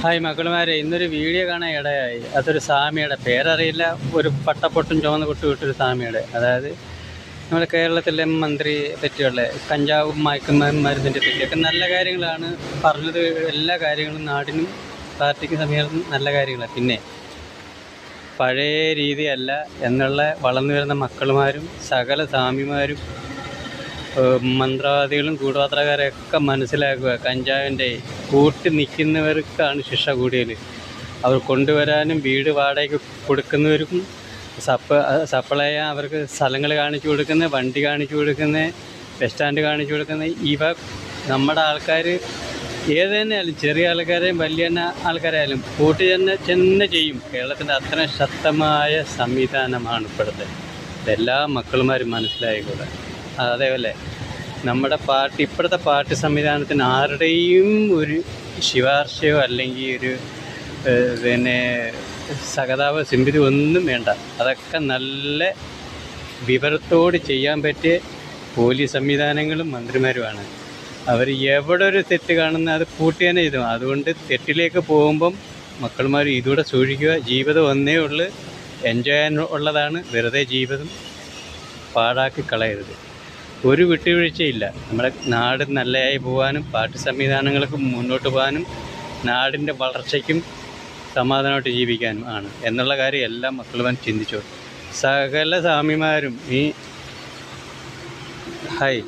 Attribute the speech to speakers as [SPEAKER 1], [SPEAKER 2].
[SPEAKER 1] Hi മക്കളുമാരെ, ഇന്നൊരു video കാണാൻ ഇടയായി. അതൊരു സ്വാമിയുടെ പേരറിയില്ല, ഒരു പട്ടപ്പൊട്ടും ചുവന്ന പൊട്ട് വിട്ടൊരു സ്വാമിയുടെ. അതായത് നമ്മുടെ കേരളത്തിലെ മന്ത്രി പറ്റിയുള്ള കഞ്ചാവും മയക്കുമരുന്നിൻ്റെ പറ്റിയൊക്കെ നല്ല കാര്യങ്ങളാണ് പറഞ്ഞത്. എല്ലാ കാര്യങ്ങളും നാടിനും പാർട്ടിക്കും സമീപം നല്ല കാര്യങ്ങളാണ്. പിന്നെ പഴയ രീതിയല്ല എന്നുള്ള വളർന്നു വരുന്ന മക്കളുമാരും സകല സ്വാമിമാരും മന്ത്രവാദികളും കൂടോത്രക്കാരെയൊക്കെ മനസ്സിലാക്കുക. കഞ്ചാവിൻ്റെ കൂട്ടി നിൽക്കുന്നവർക്കാണ് ശിക്ഷ കൂടുതൽ. അവർ കൊണ്ടുവരാനും വീട് വാടകയ്ക്ക് കൊടുക്കുന്നവർക്കും സപ്ലൈ ചെയ്യാൻ അവർക്ക് സ്ഥലങ്ങൾ കാണിച്ചു കൊടുക്കുന്നത്, വണ്ടി കാണിച്ചു കൊടുക്കുന്നത്, ബസ് സ്റ്റാൻഡ് കാണിച്ചു കൊടുക്കുന്നത്. ഇവ നമ്മുടെ ആൾക്കാർ ഏത് തന്നെയായാലും, ചെറിയ ആൾക്കാരെയും വലിയ ആൾക്കാരായാലും കൂട്ടി ചെന്ന് ചെയ്യും. കേരളത്തിൻ്റെ അത്ര ശക്തമായ സംവിധാനമാണ് ഇപ്പോഴത്തെ. എല്ലാ മക്കളുമാരും മനസ്സിലായിക്കൂടെ. അതേപോലെ നമ്മുടെ പാർട്ടി, ഇപ്പോഴത്തെ പാർട്ടി സംവിധാനത്തിന് ആരുടെയും ഒരു ശുപാർശയോ അല്ലെങ്കിൽ ഒരു പിന്നെ സഹതാപ സിമ്പതി ഒന്നും വേണ്ട. അതൊക്കെ നല്ല വിവരത്തോട് ചെയ്യാൻ പറ്റിയ പോലീസ് സംവിധാനങ്ങളും മന്ത്രിമാരുമാണ്. അവർ എവിടെ ഒരു തെറ്റ് കാണുന്ന അത് കൂട്ടി തന്നെ ചെയ്തു. അതുകൊണ്ട് തെറ്റിലേക്ക് പോകുമ്പം മക്കളുമാർ ഇതുകൂടെ സൂക്ഷിക്കുക. ജീവിതം ഒന്നേ ഉള്ളൂ, എൻജോയ് ചെയ്യാൻ ഉള്ളതാണ്. വെറുതെ ജീവിതം പാഴാക്കി കളയരുത്. ഒരു വിട്ടുവീഴ്ചയില്ല. നമ്മുടെ നാട് നല്ലതായി പോകാനും പാർട്ടി സംവിധാനങ്ങൾക്ക് മുന്നോട്ട് പോകാനും നാടിൻ്റെ വളർച്ചയ്ക്കും സമാധാനമായിട്ട് ജീവിക്കാനും ആണ് എന്നുള്ള കാര്യം എല്ലാ മക്കളും ചിന്തിച്ചോ. സകല സ്വാമിമാരും ഈ ഹായ്